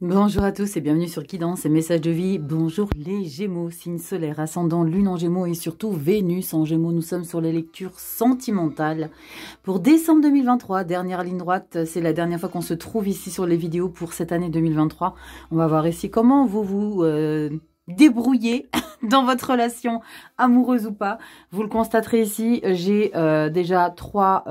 Bonjour à tous et bienvenue sur Qui Danse et Messages de Vie. Bonjour les Gémeaux, signe solaire, ascendant Lune en Gémeaux et surtout Vénus en Gémeaux. Nous sommes sur les lectures sentimentales pour décembre 2023. Dernière ligne droite, c'est la dernière fois qu'on se trouve ici sur les vidéos pour cette année 2023. On va voir ici comment vous vous débrouillez dans votre relation amoureuse ou pas. Vous le constaterez ici, j'ai déjà 3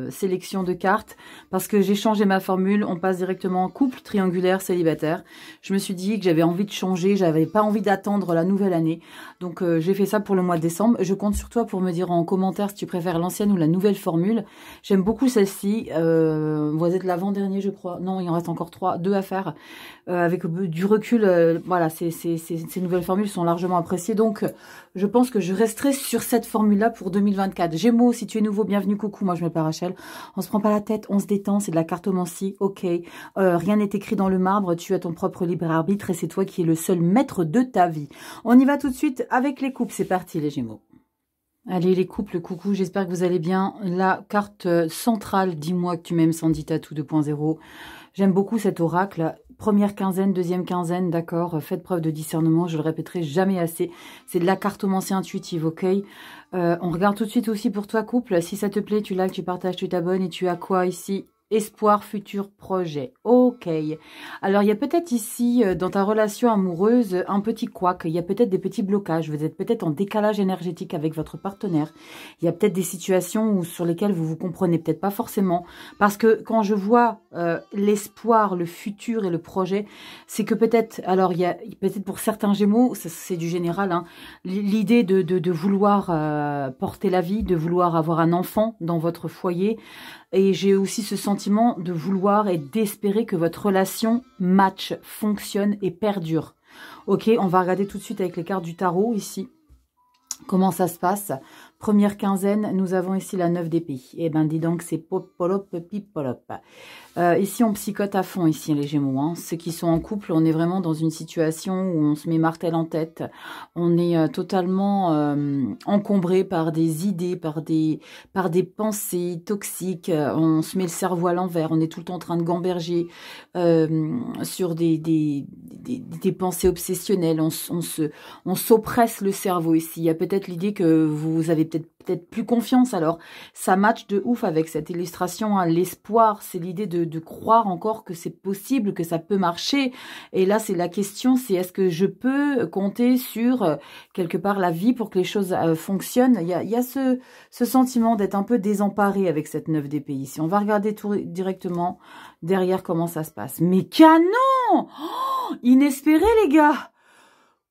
sélections de cartes parce que j'ai changé ma formule. On passe directement en couple, triangulaire, célibataire. Je me suis dit que j'avais envie de changer, j'avais pas envie d'attendre la nouvelle année. Donc j'ai fait ça pour le mois de décembre. Je compte sur toi pour me dire en commentaire si tu préfères l'ancienne ou la nouvelle formule. J'aime beaucoup celle-ci. Vous êtes l'avant-dernier, je crois. Non, il en reste encore 2 à faire. Avec du recul, voilà, ces nouvelles formules sont largement appréciées. Donc, je pense que je resterai sur cette formule-là pour 2024. Gémeaux, si tu es nouveau, bienvenue, coucou. Moi, je m'appelle Rachel. On se prend pas la tête, on se détend. C'est de la cartomancie, ok. Rien n'est écrit dans le marbre. Tu as ton propre libre arbitre et c'est toi qui es le seul maître de ta vie. On y va tout de suite avec les couples. C'est parti, les Gémeaux. Allez, les couples, coucou. J'espère que vous allez bien. La carte centrale, dis-moi que tu m'aimes, Sandy Tattoo 2.0. J'aime beaucoup cet oracle. Première quinzaine, deuxième quinzaine, d'accord. Faites preuve de discernement, je le répéterai jamais assez. C'est de la cartomancie intuitive, ok. On regarde tout de suite aussi pour toi, couple. Si ça te plaît, tu likes, tu partages, tu t'abonnes. Et tu as quoi ici? Espoir, futur, projet. Ok. Alors, il y a peut-être ici, dans ta relation amoureuse, un petit couac. Il y a peut-être des petits blocages. Vous êtes peut-être en décalage énergétique avec votre partenaire. Il y a peut-être des situations sur lesquelles vous vous comprenez peut-être pas forcément. Parce que quand je vois l'espoir, le futur et le projet, c'est que peut-être, alors il y a peut-être pour certains Gémeaux, c'est du général, hein, l'idée de vouloir porter la vie, de vouloir avoir un enfant dans votre foyer. Et j'ai aussi ce sentiment de vouloir et d'espérer que votre relation match, fonctionne et perdure. Ok, on va regarder tout de suite avec les cartes du tarot ici. Comment ça se passe? Première quinzaine, nous avons ici la 9 d'épée. Eh ben, dis donc, c'est popolop, pipolop. Ici, on psychote à fond, ici, les Gémeaux. Hein. Ceux qui sont en couple, on est vraiment dans une situation où on se met martel en tête. On est totalement encombré par des idées, par des pensées toxiques. On se met le cerveau à l'envers. On est tout le temps en train de gamberger sur des pensées obsessionnelles. On s'oppresse le cerveau ici. Il y a peut-être l'idée que vous avez peut-être plus confiance. Alors, ça match de ouf avec cette illustration. Hein. L'espoir, c'est l'idée de croire encore que c'est possible, que ça peut marcher. Et là, c'est la question, c'est est-ce que je peux compter sur, quelque part, la vie pour que les choses fonctionnent. Il y a ce sentiment d'être un peu désemparé avec cette 9 d'épée ici. On va regarder tout directement derrière comment ça se passe. Mais canon! Oh, inespéré, les gars!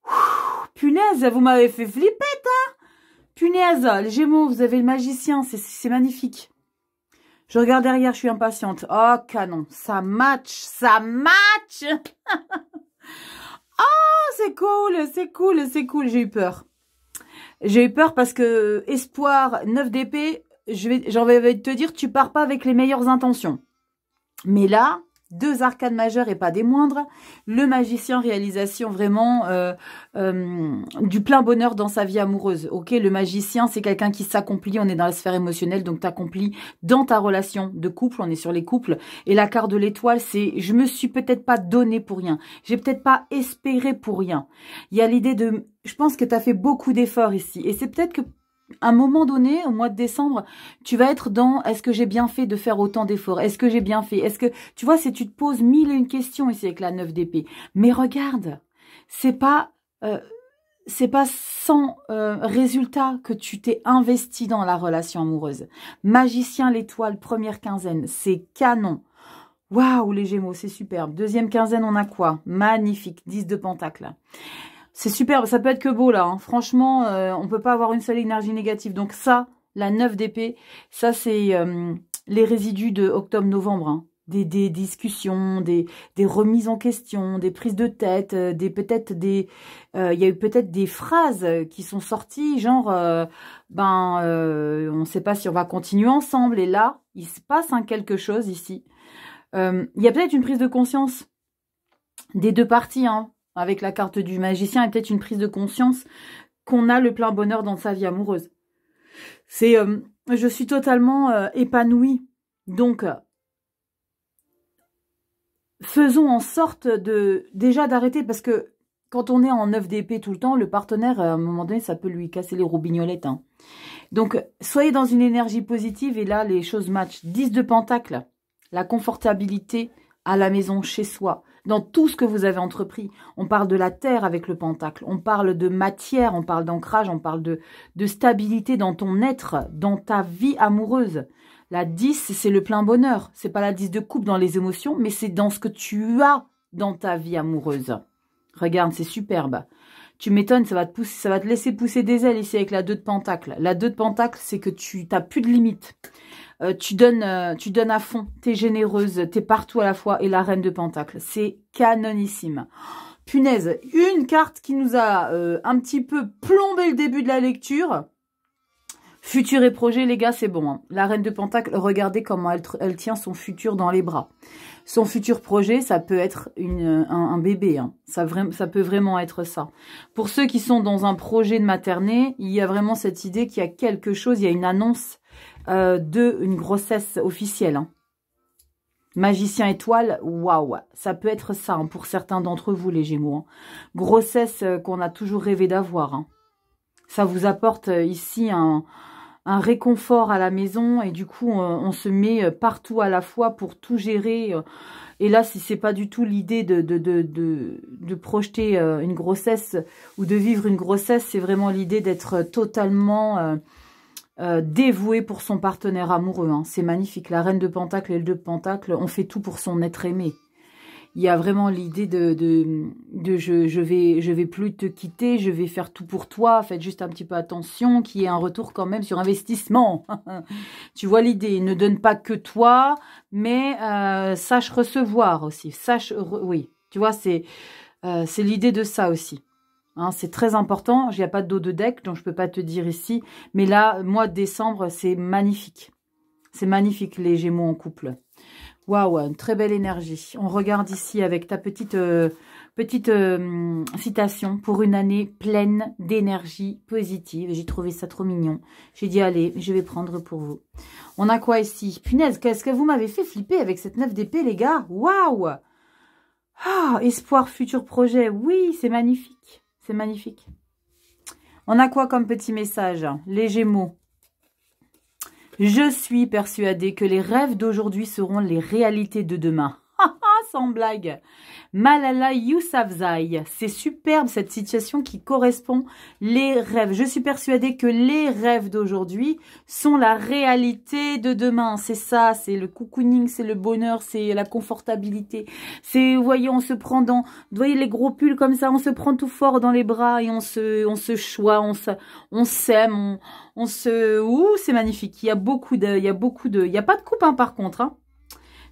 Ouh, punaise, vous m'avez fait flipper, hein! Punaise, les Gémeaux, vous avez le magicien, c'est magnifique. Je regarde derrière, je suis impatiente. Oh, canon, ça match, ça match. Oh, c'est cool, c'est cool, c'est cool. J'ai eu peur. J'ai eu peur parce que espoir, 9 d'épée, j'en vais te dire, tu pars pas avec les meilleures intentions. Mais là, 2 arcanes majeures et pas des moindres. Le magicien, réalisation vraiment du plein bonheur dans sa vie amoureuse. Ok, le magicien, c'est quelqu'un qui s'accomplit. On est dans la sphère émotionnelle, donc t'accomplis dans ta relation de couple. On est sur les couples. Et la carte de l'étoile, c'est je me suis peut-être pas donné pour rien. J'ai peut-être pas espéré pour rien. Il y a l'idée de, je pense que t'as fait beaucoup d'efforts ici. Et c'est peut-être que à un moment donné, au mois de décembre, tu vas être dans est-ce que j'ai bien fait de faire autant d'efforts? Est-ce que j'ai bien fait? Est-ce que, tu vois, si tu te poses 1001 questions ici avec la 9 d'épée. Mais regarde, c'est pas sans résultat que tu t'es investi dans la relation amoureuse. Magicien, l'étoile, première quinzaine, c'est canon. Waouh, les Gémeaux, c'est superbe. Deuxième quinzaine, on a quoi? Magnifique, 10 de pentacle. C'est superbe, ça peut être que beau là. Hein. Franchement, on peut pas avoir une seule énergie négative. Donc ça, la 9 d'épée, ça c'est les résidus de octobre-novembre. Hein. Des discussions, des remises en question, des prises de tête, il y a eu peut-être des phrases qui sont sorties, genre, on ne sait pas si on va continuer ensemble. Et là, il se passe quelque chose ici. Il y a peut-être une prise de conscience des deux parties, hein. Avec la carte du magicien, et peut-être une prise de conscience qu'on a le plein bonheur dans sa vie amoureuse. C'est, je suis totalement épanouie. Donc, faisons en sorte déjà d'arrêter, parce que quand on est en 9 d'épée tout le temps, le partenaire, à un moment donné, ça peut lui casser les roubignolettes. Hein. Donc, soyez dans une énergie positive et là, les choses matchent. 10 de pentacle, la confortabilité à la maison, chez soi, dans tout ce que vous avez entrepris. On parle de la terre avec le pentacle, on parle de matière, on parle d'ancrage, on parle de stabilité dans ton être, dans ta vie amoureuse. La 10, c'est le plein bonheur. C'est pas la 10 de coupe dans les émotions, mais c'est dans ce que tu as dans ta vie amoureuse. Regarde, c'est superbe. Tu m'étonnes, ça va te laisser pousser des ailes ici avec la 2 de pentacle. La 2 de pentacle, c'est que tu n'as plus de limites. Tu donnes à fond, tu es généreuse, tu es partout à la fois. Et la reine de pentacle, c'est canonissime. Punaise, une carte qui nous a un petit peu plombé le début de la lecture. Futur et projet, les gars, c'est bon. Hein. La reine de pentacle, regardez comment elle tient son futur dans les bras. Son futur projet, ça peut être un bébé. Hein. Ça peut vraiment être ça. Pour ceux qui sont dans un projet de materner, il y a vraiment cette idée qu'il y a quelque chose, il y a une annonce d'une grossesse officielle. Hein. Magicien étoile, waouh, ça peut être ça hein, pour certains d'entre vous, les Gémeaux. Hein. Grossesse qu'on a toujours rêvé d'avoir. Hein. Ça vous apporte ici un réconfort à la maison et du coup on se met partout à la fois pour tout gérer. Et là, si c'est pas du tout l'idée de projeter une grossesse ou de vivre une grossesse, c'est vraiment l'idée d'être totalement dévoué pour son partenaire amoureux. Hein. C'est magnifique. La reine de pentacle et le 2 de pentacle, on fait tout pour son être aimé. Il y a vraiment l'idée je vais plus te quitter, je vais faire tout pour toi. Faites juste un petit peu attention, qu'il y ait un retour quand même sur investissement. Tu vois l'idée, ne donne pas que toi, mais sache recevoir aussi. Oui, tu vois, c'est l'idée de ça aussi. Hein, c'est très important. Il n'y a pas de dos de deck, donc je ne peux pas te dire ici. Mais là, mois de décembre, c'est magnifique. C'est magnifique, les Gémeaux en couple. Waouh, une très belle énergie. On regarde ici avec ta petite citation pour une année pleine d'énergie positive. J'ai trouvé ça trop mignon. J'ai dit, allez, je vais prendre pour vous. On a quoi ici? Punaise, qu'est-ce que vous m'avez fait flipper avec cette 9 d'épée, les gars? Waouh! Ah, espoir, futur projet. Oui, c'est magnifique. C'est magnifique. On a quoi comme petit message? Les Gémeaux. Je suis persuadée que les rêves d'aujourd'hui seront les réalités de demain. Sans blague. Malala Yousafzai. C'est superbe cette situation qui correspond les rêves. Je suis persuadée que les rêves d'aujourd'hui sont la réalité de demain. C'est ça, c'est le cocooning, c'est le bonheur, c'est la confortabilité. C'est, vous voyez, on se prend vous voyez les gros pulls comme ça, on se prend tout fort dans les bras et on se choie, on s'aime, ouh, c'est magnifique. Il y a pas de coupe, hein, par contre, hein.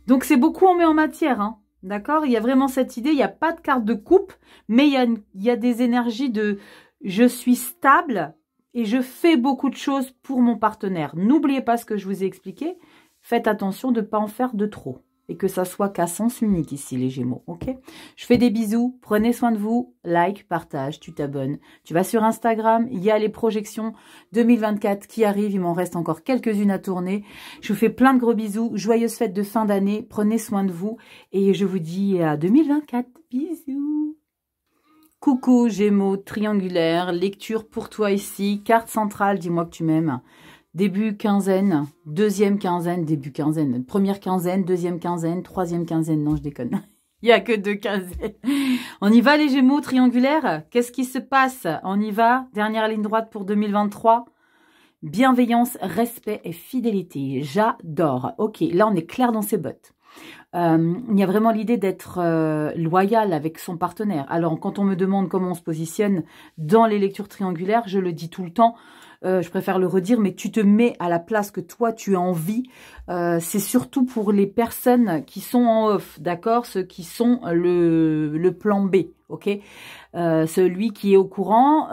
Donc, c'est beaucoup on met en matière, hein. D'accord? Il y a vraiment cette idée, il n'y a pas de carte de coupe, mais il y a des énergies de je suis stable et je fais beaucoup de choses pour mon partenaire. N'oubliez pas ce que je vous ai expliqué. Faites attention de ne pas en faire de trop. Et que ça soit qu'à sens unique ici, les Gémeaux. Ok? Je fais des bisous. Prenez soin de vous. Like, partage, tu t'abonnes. Tu vas sur Instagram. Il y a les projections 2024 qui arrivent. Il m'en reste encore quelques-unes à tourner. Je vous fais plein de gros bisous. Joyeuses fêtes de fin d'année. Prenez soin de vous. Et je vous dis à 2024. Bisous. Coucou Gémeaux triangulaire. Lecture pour toi ici. Carte centrale. Dis-moi que tu m'aimes. Début quinzaine, deuxième quinzaine, début quinzaine, première quinzaine, deuxième quinzaine, troisième quinzaine. Non, je déconne. Il n'y a que 2 quinzaines. On y va les Gémeaux triangulaires? Qu'est-ce qui se passe? On y va. Dernière ligne droite pour 2023. Bienveillance, respect et fidélité. J'adore. Ok, là on est clair dans ses bottes. Il y a vraiment l'idée d'être loyal avec son partenaire. Alors, quand on me demande comment on se positionne dans les lectures triangulaires, je le dis tout le temps, je préfère le redire, mais tu te mets à la place que toi, tu as envie. C'est surtout pour les personnes qui sont en off, d'accord? Ceux qui sont le plan B, ok? Celui qui est au courant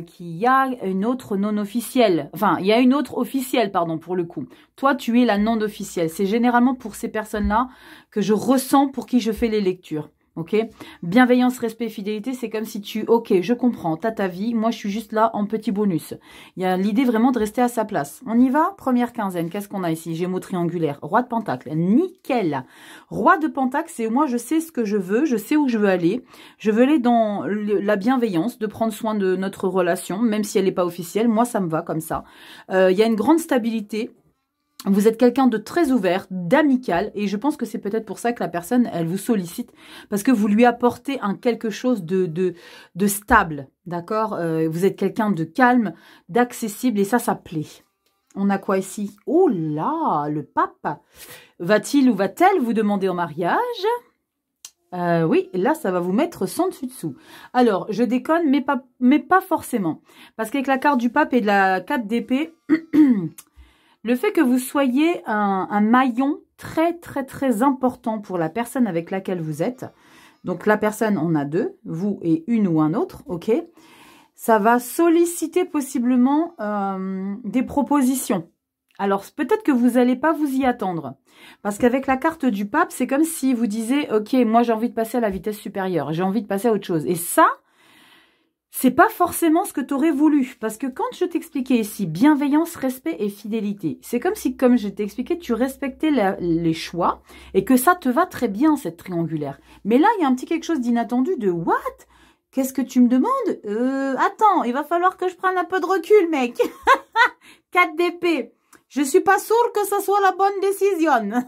qu'il y a une autre non officielle. Enfin, il y a une autre officielle, pardon, pour le coup. Toi, tu es la non officielle. C'est généralement pour ces personnes-là que je ressens pour qui je fais les lectures. Ok, bienveillance, respect, fidélité, c'est comme si ok, je comprends, t'as ta vie, moi je suis juste là en petit bonus. Il y a l'idée vraiment de rester à sa place. On y va, première quinzaine, qu'est-ce qu'on a ici? Gémeaux triangulaire, roi de pentacle, nickel. Roi de pentacle, c'est moi je sais ce que je veux, je sais où je veux aller. Je veux aller dans la bienveillance, de prendre soin de notre relation, même si elle n'est pas officielle, moi ça me va comme ça. Il y a une grande stabilité. Vous êtes quelqu'un de très ouvert, d'amical, et je pense que c'est peut-être pour ça que la personne, elle vous sollicite, parce que vous lui apportez quelque chose de stable, d'accord? Vous êtes quelqu'un de calme, d'accessible, et ça plaît. On a quoi ici? Oh là, le pape! Va-t-il ou va-t-elle vous demander en mariage? Oui, là, ça va vous mettre sans dessus-dessous. Alors, je déconne, mais pas forcément. Parce qu'avec la carte du pape et de la 4 d'épée... Le fait que vous soyez un maillon très, très, très important pour la personne avec laquelle vous êtes. Donc, la personne, on a deux, vous et une ou un autre, ok? Ça va solliciter possiblement des propositions. Alors, peut-être que vous n'allez pas vous y attendre. Parce qu'avec la carte du pape, c'est comme si vous disiez, ok, moi, j'ai envie de passer à la vitesse supérieure. J'ai envie de passer à autre chose. Et ça... c'est pas forcément ce que tu aurais voulu. Parce que quand je t'expliquais ici, bienveillance, respect et fidélité, c'est comme si, comme je t'ai expliqué, tu respectais les choix et que ça te va très bien, cette triangulaire. Mais là, il y a un petit quelque chose d'inattendu de « What ? Qu'est-ce que tu me demandes attends, il va falloir que je prenne un peu de recul, mec. » 4 d'épée. Je suis pas sûre que ça soit la bonne décision.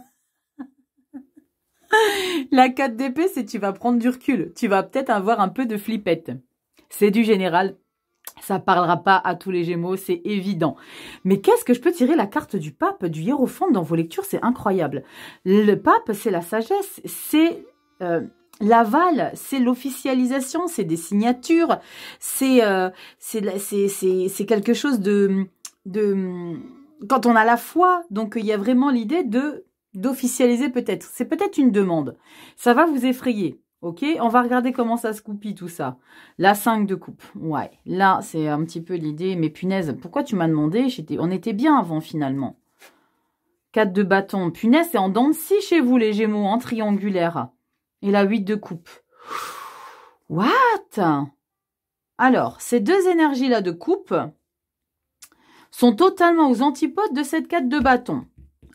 La 4 d'épée, c'est tu vas prendre du recul. Tu vas peut-être avoir un peu de flippette. C'est du général, ça parlera pas à tous les Gémeaux, c'est évident. Mais qu'est-ce que je peux tirer la carte du pape, du hiérophante dans vos lectures, c'est incroyable. Le pape, c'est la sagesse, c'est l'aval, c'est l'officialisation, c'est des signatures, c'est quelque chose de... Quand on a la foi, donc il y a vraiment l'idée d'officialiser peut-être. C'est peut-être une demande. Ça va vous effrayer. Ok, on va regarder comment ça se goupille tout ça. La 5 de coupe. Ouais, là, c'est un petit peu l'idée. Mais punaise, pourquoi tu m'as demandé? On était bien avant, finalement. 4 de bâton. Punaise, c'est en dents de scie chez vous, les Gémeaux, en triangulaire. Et la 8 de coupe. What? Alors, ces deux énergies-là de coupe sont totalement aux antipodes de cette 4 de bâton.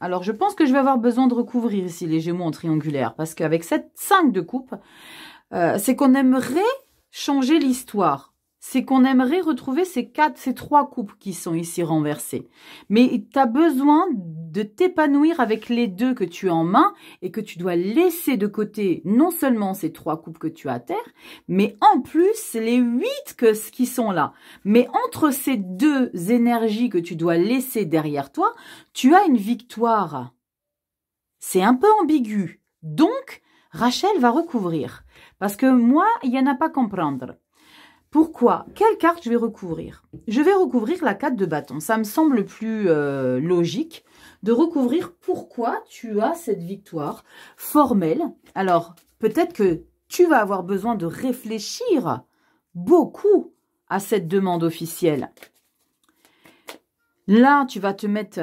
Alors, je pense que je vais avoir besoin de recouvrir ici les Gémeaux en triangulaire. Parce qu'avec cette 5 de coupe, c'est qu'on aimerait changer l'histoire. C'est qu'on aimerait retrouver ces 3 coupes qui sont ici renversées. Mais tu as besoin de t'épanouir avec les 2 que tu as en main et que tu dois laisser de côté non seulement ces 3 coupes que tu as à terre, mais en plus les 8 qui sont là. Mais entre ces 2 énergies que tu dois laisser derrière toi, tu as une victoire. C'est un peu ambigu. Donc, Rachel va recouvrir. Parce que moi, il n'y en a pas à comprendre. Pourquoi? Quelle carte je vais recouvrir? Je vais recouvrir la 4 de bâton. Ça me semble plus logique de recouvrir pourquoi tu as cette victoire formelle. Alors, peut-être que tu vas avoir besoin de réfléchir beaucoup à cette demande officielle. Là, tu vas te mettre...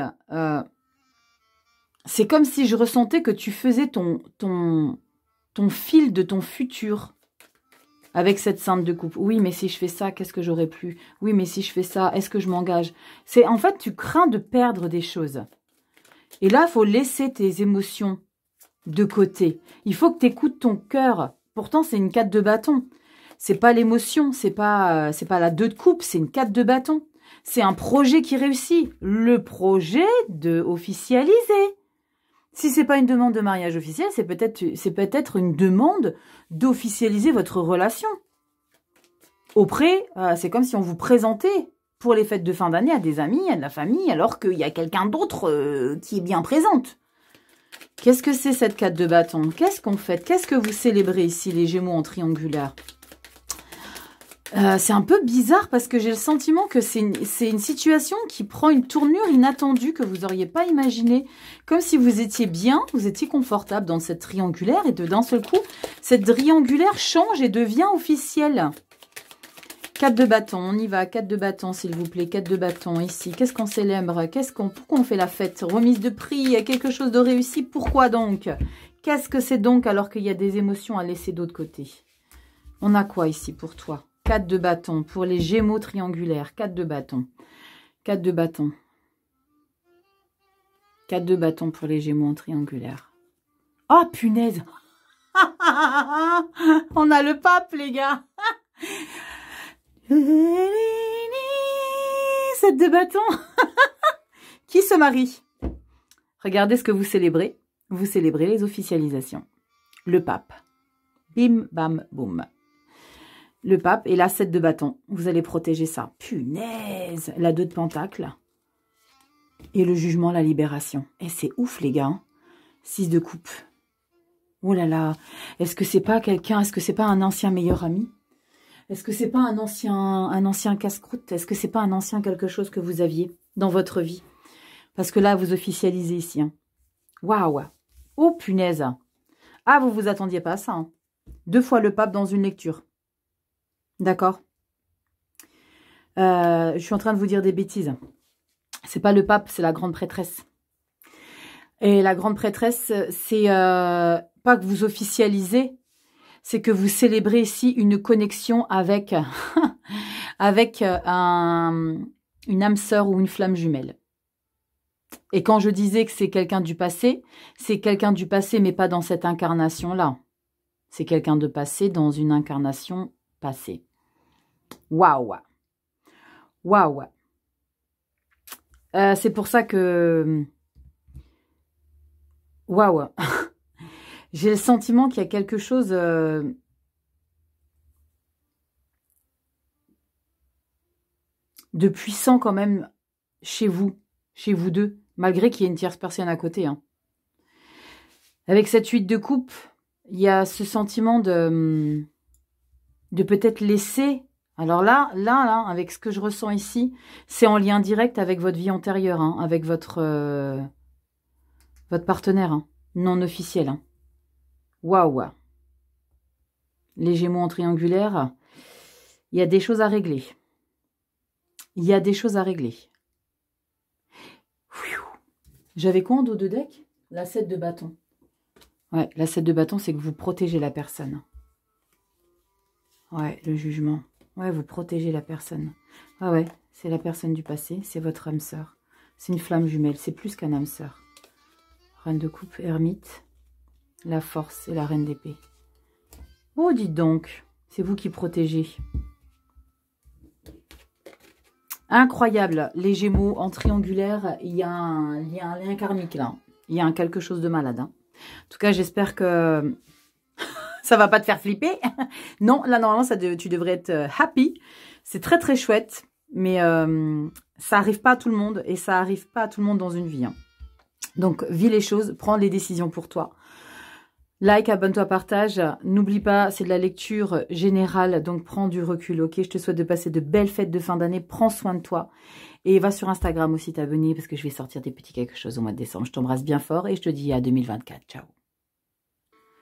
c'est comme si je ressentais que tu faisais ton fil de ton futur. Avec cette sainte de coupe. Oui, mais si je fais ça, qu'est-ce que j'aurais pu? Oui, mais si je fais ça, est-ce que je m'engage? C'est en fait, tu crains de perdre des choses. Et là, il faut laisser tes émotions de côté. Il faut que tu écoutes ton cœur. Pourtant, c'est une 4 de bâton. C'est pas l'émotion, c'est pas la 2 de coupe, c'est une 4 de bâton. C'est un projet qui réussit. Le projet de officialiser. Si c'est pas une demande de mariage officielle, c'est peut-être une demande d'officialiser votre relation. Auprès, c'est comme si on vous présentait pour les fêtes de fin d'année à des amis, à de la famille, alors qu'il y a quelqu'un d'autre qui est bien présente. Qu'est-ce que c'est cette 4 de bâton? Qu'est-ce qu'on fait? Qu'est-ce que vous célébrez ici, les Gémeaux en triangulaire? C'est un peu bizarre parce que j'ai le sentiment que c'est une situation qui prend une tournure inattendue que vous n'auriez pas imaginé. Comme si vous étiez bien, vous étiez confortable dans cette triangulaire et d'un seul coup, cette triangulaire change et devient officielle. 4 de bâton, on y va. 4 de bâton, s'il vous plaît. 4 de bâton, ici. Qu'est-ce qu'on célèbre? Pourquoi on fait la fête? Remise de prix, quelque chose de réussi. Pourquoi donc? Qu'est-ce que c'est donc alors qu'il y a des émotions à laisser d'autre côté? On a quoi ici pour toi? 4 de bâton pour les Gémeaux triangulaires. 4 de bâton. 4 de bâton. 4 de bâton pour les Gémeaux en triangulaire. Oh, punaise! On a le pape, les gars! 7 de bâton. Qui se marie? Regardez ce que vous célébrez. Vous célébrez les officialisations. Le pape. Bim, bam, boum. Le pape et la 7 de bâton. Vous allez protéger ça. Punaise! La 2 de pentacle. Et le jugement, la libération. Et c'est ouf, les gars. 6 de coupe. Oh là là. Est-ce que c'est pas quelqu'un? Est-ce que c'est pas un ancien meilleur ami? Est-ce que c'est pas un ancien casse-croûte? Est-ce que c'est pas un ancien quelque chose que vous aviez dans votre vie? Parce que là, vous officialisez ici. Hein. Waouh! Oh, punaise! Ah, vous vous attendiez pas à ça. Hein. 2 fois le pape dans une lecture. D'accord? Je suis en train de vous dire des bêtises. C'est pas le pape, c'est la grande prêtresse. Et la grande prêtresse, c'est pas que vous officialisez, c'est que vous célébrez ici une connexion avec, avec une âme sœur ou une flamme jumelle. Et quand je disais que c'est quelqu'un du passé, c'est quelqu'un du passé, mais pas dans cette incarnation-là. C'est quelqu'un de passé dans une incarnation passée. Waouh! Waouh! C'est pour ça que... Waouh! J'ai le sentiment qu'il y a quelque chose... de puissant quand même chez vous deux, malgré qu'il y ait une tierce personne à côté. Hein. Avec cette 8 de coupe, il y a ce sentiment de peut-être laisser... Alors là, avec ce que je ressens ici, c'est en lien direct avec votre vie antérieure, hein, avec votre partenaire, hein, non officiel. Hein. Waouh! Les Gémeaux en triangulaire, il y a des choses à régler. Il y a des choses à régler. J'avais quoi en dos de deck? La 7 de bâton. Ouais, la 7 de bâton, c'est que vous protégez la personne. Ouais, le jugement. Ouais, vous protégez la personne. Ah ouais, c'est la personne du passé, c'est votre âme sœur. C'est une flamme jumelle, c'est plus qu'un âme sœur. Reine de coupe, ermite, la force et la reine d'épée. Oh, dites donc, c'est vous qui protégez. Incroyable, les Gémeaux en triangulaire, il y a un lien karmique là. Il y a quelque chose de malade. Hein. En tout cas, j'espère que ça va pas te faire flipper. Non, là, normalement, tu devrais être happy. C'est très, très chouette. Mais ça arrive pas à tout le monde. Et ça arrive pas à tout le monde dans une vie. Hein. Donc, vis les choses. Prends les décisions pour toi. Like, abonne-toi, partage. N'oublie pas, c'est de la lecture générale. Donc, prends du recul, ok? Je te souhaite de passer de belles fêtes de fin d'année. Prends soin de toi. Et va sur Instagram aussi t'abonner parce que je vais sortir des petits quelque chose au mois de décembre. Je t'embrasse bien fort et je te dis à 2024. Ciao.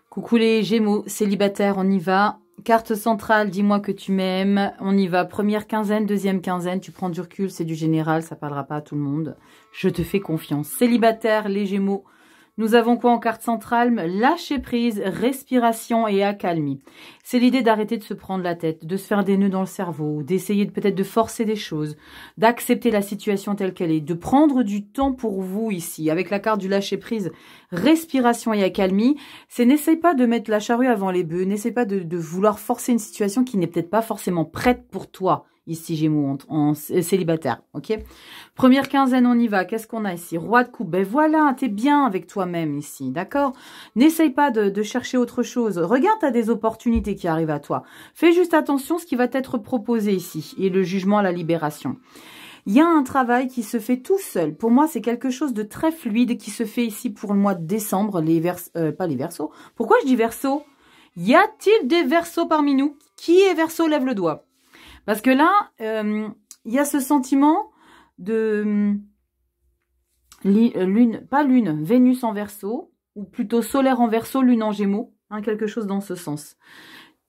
Coucou les Gémeaux, célibataires, on y va. Carte centrale, dis-moi que tu m'aimes. On y va. Première quinzaine, deuxième quinzaine. Tu prends du recul, c'est du général, ça parlera pas à tout le monde. Je te fais confiance. Célibataire, les Gémeaux. Nous avons quoi en carte centrale? Lâcher prise, respiration et accalmie. C'est l'idée d'arrêter de se prendre la tête, de se faire des nœuds dans le cerveau, d'essayer peut-être de forcer des choses, d'accepter la situation telle qu'elle est, de prendre du temps pour vous ici. Avec la carte du lâcher prise, respiration et accalmie, c'est n'essaye pas de mettre la charrue avant les bœufs, n'essaye pas de vouloir forcer une situation qui n'est peut-être pas forcément prête pour toi. Ici, Gémeaux, en célibataire, ok? Première quinzaine, on y va. Qu'est-ce qu'on a ici? Roi de coupe. Ben voilà, t'es bien avec toi-même ici, d'accord? N'essaye pas de chercher autre chose. Regarde, t'as des opportunités qui arrivent à toi. Fais juste attention à ce qui va t'être proposé ici. Et le jugement, la libération. Il y a un travail qui se fait tout seul. Pour moi, c'est quelque chose de très fluide qui se fait ici pour le mois de décembre. Pas les Verseaux. Pourquoi je dis Verseaux? Y a-t-il des Verseaux parmi nous? Qui est Verseau? Lève le doigt. Parce que là, il y a ce sentiment de Vénus en Verseau, ou plutôt solaire en Verseau, lune en Gémeaux, hein, quelque chose dans ce sens.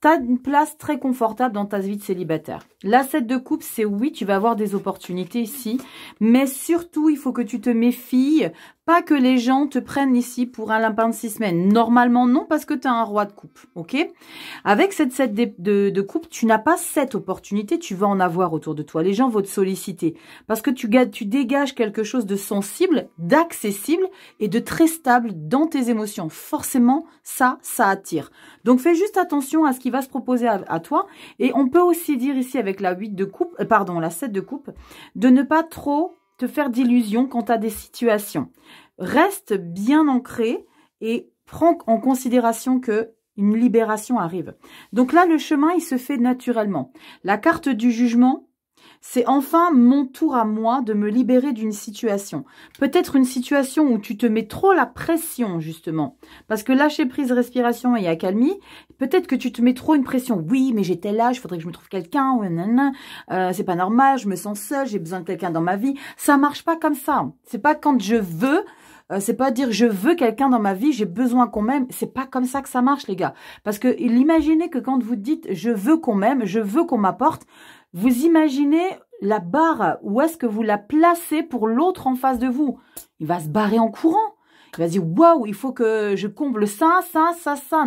Tu as une place très confortable dans ta vie de célibataire. La 7 de coupe, c'est oui, tu vas avoir des opportunités ici, mais surtout, il faut que tu te méfies Pas que les gens te prennent ici pour un lapin de 6 semaines. Normalement, non, parce que tu as un roi de coupe, ok? Avec cette 7 de coupe, tu n'as pas cette opportunité, tu vas en avoir autour de toi. Les gens vont te solliciter parce que tu dégages quelque chose de sensible, d'accessible et de très stable dans tes émotions. Forcément, ça attire. Donc, fais juste attention à ce qui va se proposer à toi. Et on peut aussi dire ici avec la 8 de coupe, la 7 de coupe, de ne pas trop te faire d'illusions quant à des situations. Reste bien ancré et prends en considération que une libération arrive. Donc là, le chemin, il se fait naturellement. La carte du jugement, c'est enfin mon tour à moi de me libérer d'une situation. Peut-être une situation où tu te mets trop la pression, justement. Parce que lâcher prise, respiration et accalmie, peut-être que tu te mets trop une pression. Oui, mais j'ai tel âge, il faudrait que je me trouve quelqu'un. C'est pas normal, je me sens seule, j'ai besoin de quelqu'un dans ma vie. Ça marche pas comme ça. C'est pas quand je veux... c'est pas dire je veux quelqu'un dans ma vie, j'ai besoin qu'on m'aime. C'est pas comme ça que ça marche, les gars. Parce que imaginez que quand vous dites je veux qu'on m'aime, je veux qu'on m'apporte, vous imaginez la barre, où est-ce que vous la placez pour l'autre en face de vous? Il va se barrer en courant. Il va se dire, waouh, il faut que je comble ça.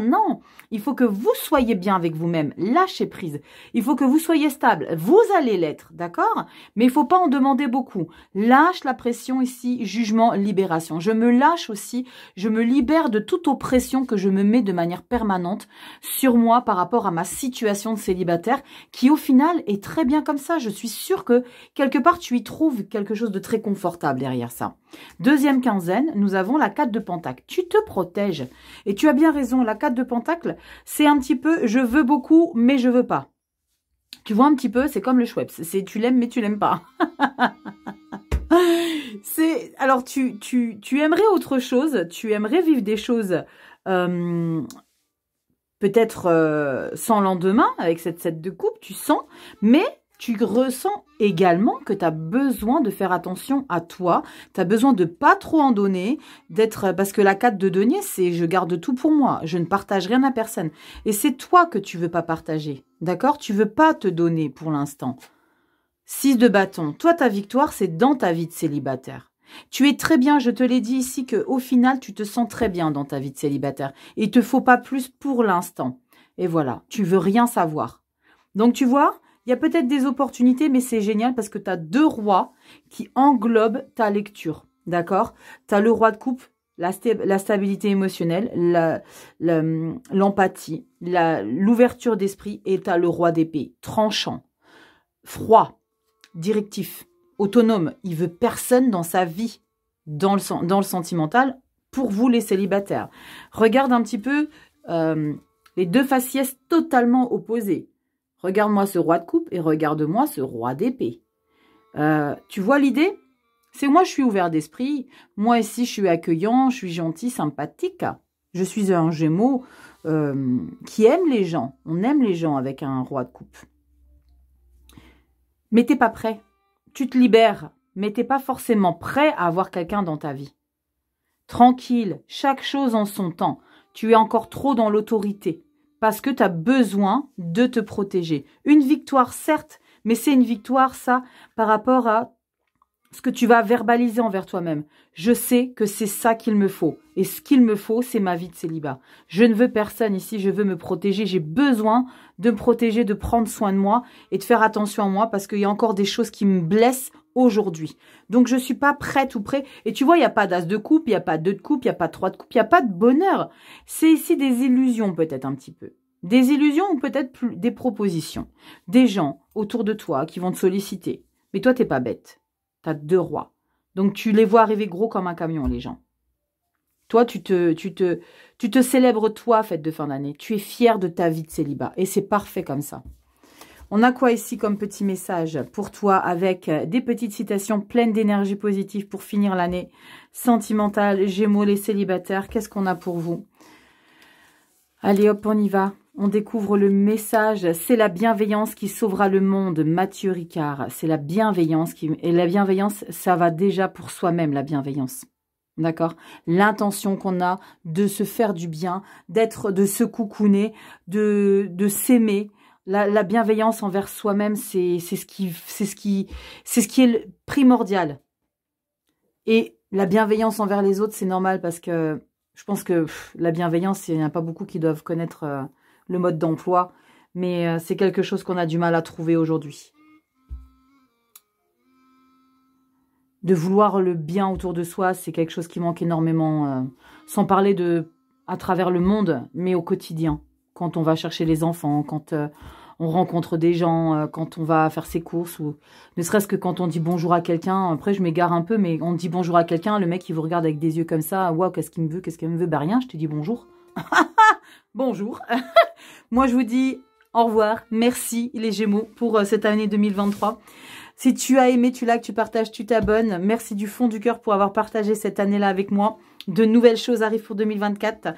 Non, il faut que vous soyez bien avec vous-même. Lâchez prise. Il faut que vous soyez stable. Vous allez l'être, d'accord? Mais il faut pas en demander beaucoup. Lâche la pression ici, jugement, libération. Je me lâche aussi. Je me libère de toute oppression que je me mets de manière permanente sur moi par rapport à ma situation de célibataire qui, au final, est très bien comme ça. Je suis sûre que quelque part, tu y trouves quelque chose de très confortable derrière ça. Deuxième quinzaine, nous avons la 4 de Pentacle. Tu te protèges. Et tu as bien raison, la 4 de Pentacle, c'est un petit peu, je veux beaucoup, mais je veux pas. Tu vois un petit peu, c'est comme le Schweppes. C'est tu l'aimes, mais tu l'aimes pas. Alors, tu aimerais autre chose. Tu aimerais vivre des choses peut-être sans lendemain, avec cette 7 de coupe, tu sens, mais... tu ressens également que tu as besoin de faire attention à toi. Tu as besoin de pas trop en donner, parce que la 4 de denier, c'est je garde tout pour moi. Je ne partage rien à personne. Et c'est toi que tu veux pas partager. D'accord? Tu veux pas te donner pour l'instant. 6 de bâton. Toi, ta victoire, c'est dans ta vie de célibataire. Tu es très bien, je te l'ai dit ici, qu'au final, tu te sens très bien dans ta vie de célibataire. Et il te faut pas plus pour l'instant. Et voilà, tu veux rien savoir. Donc, tu vois... il y a peut-être des opportunités, mais c'est génial parce que tu as 2 rois qui englobent ta lecture. D'accord? Tu as le roi de coupe, la stabilité émotionnelle, l'empathie, l'ouverture d'esprit, et tu as le roi d'épée, tranchant, froid, directif, autonome. Il veut personne dans sa vie, dans le sentimental, pour vous les célibataires. Regarde un petit peu les 2 faciès totalement opposés. Regarde-moi ce roi de coupe et regarde-moi ce roi d'épée. Tu vois l'idée? C'est moi, je suis ouvert d'esprit. Moi, ici, je suis accueillant, je suis gentil, sympathique. Je suis un Gémeaux qui aime les gens. On aime les gens avec un roi de coupe. Mais t'es pas prêt. Tu te libères, mais t'es pas forcément prêt à avoir quelqu'un dans ta vie. Tranquille, chaque chose en son temps. Tu es encore trop dans l'autorité. Parce que tu as besoin de te protéger. Une victoire, certes, mais c'est une victoire, ça, par rapport à ce que tu vas verbaliser envers toi-même. Je sais que c'est ça qu'il me faut. Et ce qu'il me faut, c'est ma vie de célibat. Je ne veux personne ici, je veux me protéger. J'ai besoin de me protéger, de prendre soin de moi et de faire attention à moi parce qu'il y a encore des choses qui me blessent aujourd'hui. Donc, je ne suis pas prête ou prêt. Et tu vois, il n'y a pas d'as de coupe, il n'y a pas 2 de coupe, il n'y a pas 3 de coupe, il n'y a pas de bonheur. C'est ici des illusions peut-être un petit peu. Des illusions ou peut-être des propositions. Des gens autour de toi qui vont te solliciter. Mais toi, t'es pas bête. Tu as 2 rois. Donc, tu les vois arriver gros comme un camion, les gens. Toi, tu te célèbres, toi, fête de fin d'année. Tu es fier de ta vie de célibat. Et c'est parfait comme ça. On a quoi ici comme petit message pour toi avec des petites citations pleines d'énergie positive pour finir l'année sentimentale, Gémeaux, les célibataires. Qu'est-ce qu'on a pour vous? Allez hop, on y va. On découvre le message. C'est la bienveillance qui sauvera le monde. Mathieu Ricard. C'est la bienveillance qui... Et la bienveillance, ça va déjà pour soi-même, la bienveillance. D'accord? L'intention qu'on a de se faire du bien, de se coucouner, de s'aimer. La bienveillance envers soi-même, c'est ce qui est primordial. Et La bienveillance envers les autres, c'est normal parce que je pense que la bienveillance, il n'y en a pas beaucoup qui doivent connaître le mode d'emploi. Mais c'est quelque chose qu'on a du mal à trouver aujourd'hui. De vouloir le bien autour de soi, c'est quelque chose qui manque énormément. Sans parler de à travers le monde, mais au quotidien. Quand on va chercher les enfants, quand on rencontre des gens, quand on va faire ses courses, ou ne serait-ce que quand on dit bonjour à quelqu'un. Après, je m'égare un peu, mais on dit bonjour à quelqu'un, le mec, il vous regarde avec des yeux comme ça. Waouh, qu'est-ce qu'il me veut, qu'est-ce qu'il me veut? Bah rien, je te dis bonjour. Bonjour. Moi, je vous dis au revoir. Merci, les Gémeaux, pour cette année 2023. Si tu as aimé, tu likes, tu partages, tu t'abonnes. Merci du fond du cœur pour avoir partagé cette année-là avec moi. De nouvelles choses arrivent pour 2024.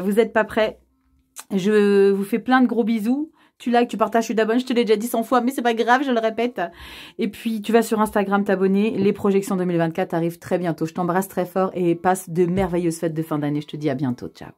Vous n'êtes pas prêts. Je vous fais plein de gros bisous. Tu likes, tu partages, tu t'abonnes. Je te l'ai déjà dit 100 fois, mais c'est pas grave, je le répète. Et puis, tu vas sur Instagram t'abonner. Les projections 2024 arrivent très bientôt. Je t'embrasse très fort et passe de merveilleuses fêtes de fin d'année. Je te dis à bientôt. Ciao.